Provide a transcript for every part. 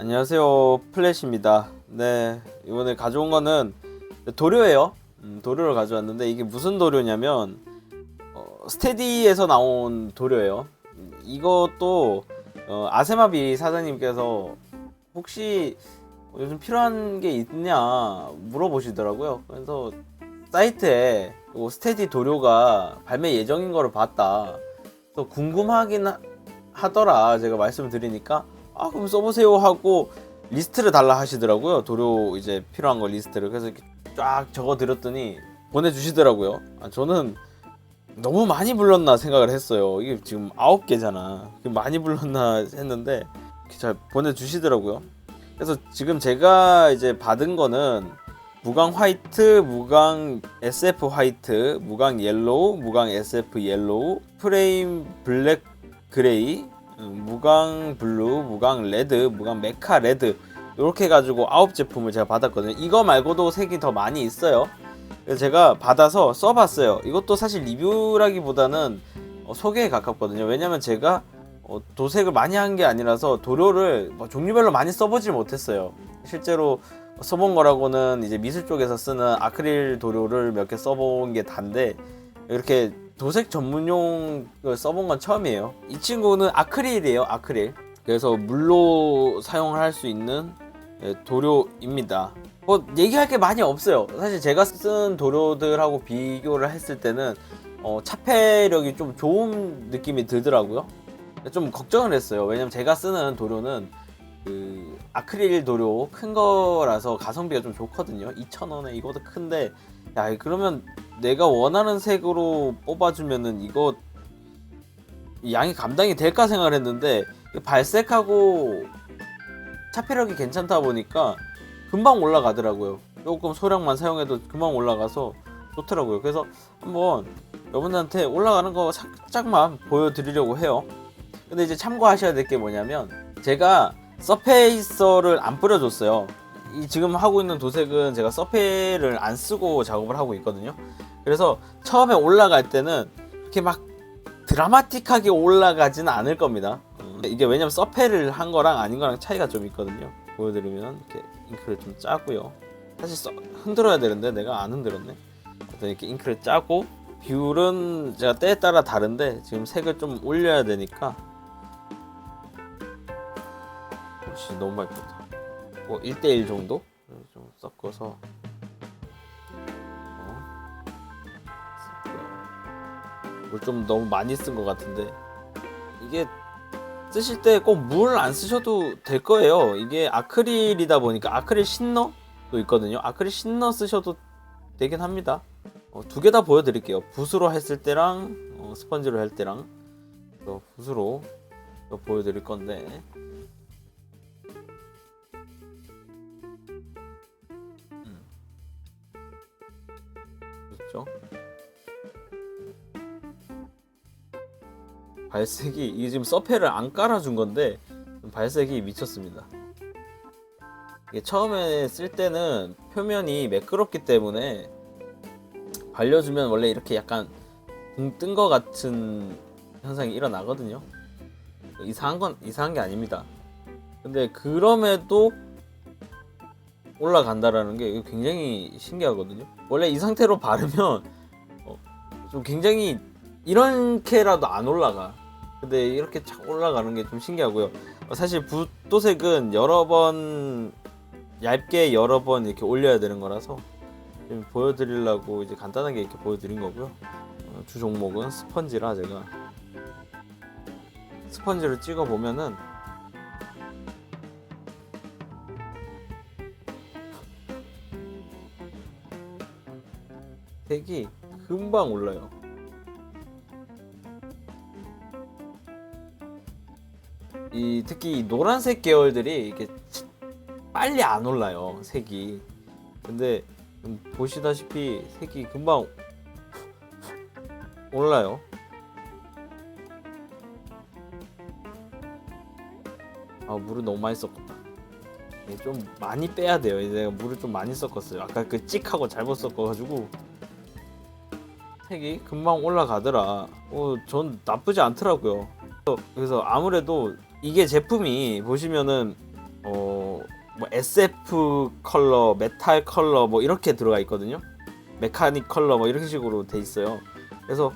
안녕하세요, 플래시입니다. 네, 이번에 가져온 거는 도료예요. 도료를 가져왔는데 이게 무슨 도료냐면 스테디에서 나온 도료예요. 이것도 아세마비 사장님께서 혹시 요즘 필요한 게 있냐 물어보시더라고요. 그래서 사이트에 스테디 도료가 발매 예정인 거를 봤다. 또 궁금하긴 하더라. 제가 말씀을 드리니까 그럼 써보세요 하고 리스트를 달라 하시더라고요. 도료 이제 필요한 거 리스트를. 그래서 이렇게 쫙 적어 드렸더니 보내주시더라고요. 저는 너무 많이 불렀나 생각을 했어요. 이게 지금 9개잖아. 많이 불렀나 했는데 이렇게 잘 보내주시더라고요. 그래서 지금 제가 이제 받은 거는 무광 화이트, 무광 SF 화이트, 무광 옐로우, 무광 SF 옐로우, 프레임 블랙 그레이, 무광 블루, 무광 레드, 무광 메카 레드 이렇게 해가지고 9제품을 제가 받았거든요. 이거 말고도 색이 더 많이 있어요. 그래서 제가 받아서 써봤어요. 이것도 사실 리뷰라기보다는 소개에 가깝거든요. 왜냐면 제가 도색을 많이 한 게 아니라서 도료를 종류별로 많이 써보질 못했어요. 실제로 써본 거라고는 이제 미술 쪽에서 쓰는 아크릴 도료를 몇 개 써본 게 단데 이렇게 도색 전문용을 써본 건 처음이에요. 이 친구는 아크릴이에요. 아크릴. 그래서 물로 사용할 수 있는 도료입니다. 뭐 얘기할 게 많이 없어요. 사실 제가 쓴 도료들하고 비교를 했을 때는 차폐력이 좀 좋은 느낌이 들더라고요. 좀 걱정을 했어요. 왜냐면 제가 쓰는 도료는 그 아크릴 도료 큰 거라서 가성비가 좀 좋거든요. 2,000원에 이것도 큰데 야 그러면 내가 원하는 색으로 뽑아주면은 이거 양이 감당이 될까 생각을 했는데 발색하고 차폐력이 괜찮다 보니까 금방 올라가더라고요. 조금 소량만 사용해도 금방 올라가서 좋더라고요. 그래서 한번 여러분들한테 올라가는 거 살짝만 보여드리려고 해요. 근데 이제 참고하셔야 될 게 뭐냐면 제가 서페이서를 안 뿌려줬어요. 이 지금 하고 있는 도색은 제가 서페를 안 쓰고 작업을 하고 있거든요. 그래서 처음에 올라갈 때는 이렇게 막 드라마틱하게 올라가지는 않을 겁니다. 이게 왜냐면 서페를 한 거랑 아닌 거랑 차이가 좀 있거든요. 보여드리면 이렇게 잉크를 좀 짜고요. 사실 흔들어야 되는데 내가 안 흔들었네. 이렇게 잉크를 짜고 비율은 제가 때에 따라 다른데 지금 색을 좀 올려야 되니까 너무 많이 뿌렸다. 1대1 정도 좀 섞어서 물 좀 너무 많이 쓴 것 같은데 이게 쓰실 때 꼭 물 안 쓰셔도 될 거예요. 이게 아크릴이다 보니까 아크릴 신너도 있거든요. 아크릴 신너 쓰셔도 되긴 합니다. 두 개 다 보여드릴게요. 붓으로 했을 때랑 스펀지로 할 때랑 붓으로 보여드릴 건데 그렇죠? 발색이 이게 지금 서페를 안 깔아준 건데 발색이 미쳤습니다. 이게 처음에 쓸 때는 표면이 매끄럽기 때문에 발려주면 원래 이렇게 약간 붕 뜬 거 같은 현상이 일어나거든요. 이상한 게 아닙니다. 근데 그럼에도 올라간다라는 게 굉장히 신기하거든요. 원래 이 상태로 바르면 좀 굉장히 이렇게라도 안 올라가. 근데 이렇게 착 올라가는 게 좀 신기하고요. 사실 붓도색은 얇게 여러 번 이렇게 올려야 되는 거라서 지금 보여드리려고 이제 간단하게 이렇게 보여드린 거고요. 주 종목은 스펀지라 제가 스펀지를 찍어 보면은 색이 금방 올라요. 특히 이 노란색 계열들이 이렇게 빨리 안 올라요. 색이. 근데 보시다시피 색이 금방 올라요. 물을 너무 많이 썼겠다. 좀 많이 빼야 돼요. 내가 물을 좀 많이 섞었어요. 아까 그 찍하고 잘못 섞어가지고 색이 금방 올라가더라. 전 나쁘지 않더라고요. 그래서 아무래도 이게 제품이 보시면은 뭐 SF 컬러, 메탈 컬러 뭐 이렇게 들어가 있거든요. 메카닉 컬러 뭐 이렇게 식으로 돼 있어요. 그래서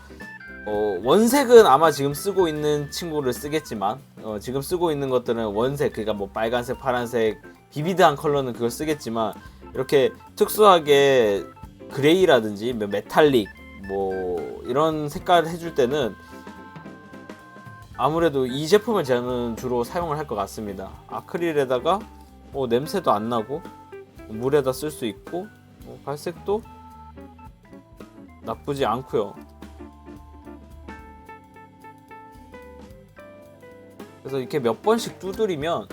원색은 아마 지금 쓰고 있는 친구를 쓰겠지만 지금 쓰고 있는 것들은 원색, 그러니까 뭐 빨간색, 파란색, 비비드한 컬러는 그걸 쓰겠지만 이렇게 특수하게 그레이라든지 메탈릭 뭐 이런 색깔 해줄 때는 아무래도 이 제품을 저는 주로 사용을 할 것 같습니다. 아크릴에다가 냄새도 안 나고 물에다 쓸 수 있고 발색도 나쁘지 않고요. 그래서 이렇게 몇 번씩 두드리면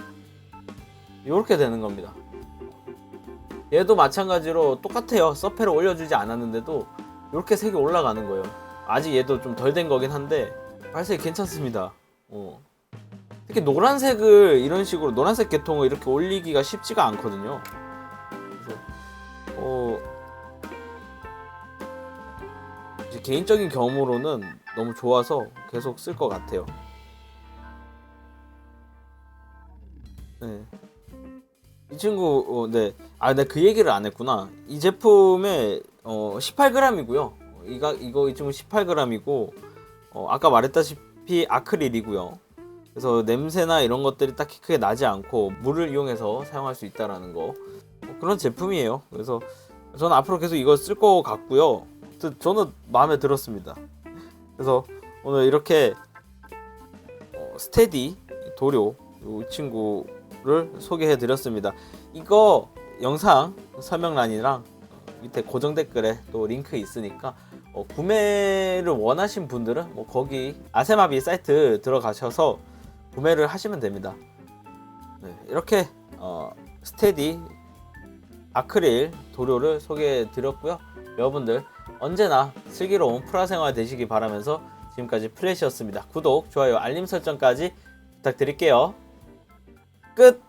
이렇게 되는 겁니다. 얘도 마찬가지로 똑같아요. 서페를 올려주지 않았는데도 이렇게 색이 올라가는 거예요. 아직 얘도 좀 덜 된 거긴 한데 발색이 괜찮습니다. 특히 노란색을 이런 식으로 노란색 계통을 이렇게 올리기가 쉽지가 않거든요. 그래서 이제 개인적인 경험으로는 너무 좋아서 계속 쓸 것 같아요. 네. 이 친구 네. 내가 그 얘기를 안 했구나. 이 제품에 18g이고요. 이 친구 18g이고 아까 말했다시피 아크릴이고요. 그래서 냄새나 이런 것들이 딱히 크게 나지 않고 물을 이용해서 사용할 수 있다라는 거, 그런 제품이에요. 그래서 저는 앞으로 계속 이거 쓸 것 같고요. 저는 마음에 들었습니다. 그래서 오늘 이렇게 스테디 도료 이 친구를 소개해 드렸습니다. 이거 영상 설명란이랑 밑에 고정 댓글에 또 링크 있으니까 구매를 원하신 분들은 거기 아세마비 사이트 들어가셔서 구매를 하시면 됩니다. 네, 이렇게 스테디 아크릴 도료를 소개해 드렸고요. 여러분들 언제나 슬기로운 프라 생활 되시기 바라면서 지금까지 플래시였습니다. 구독, 좋아요, 알림 설정까지 부탁드릴게요. 끝!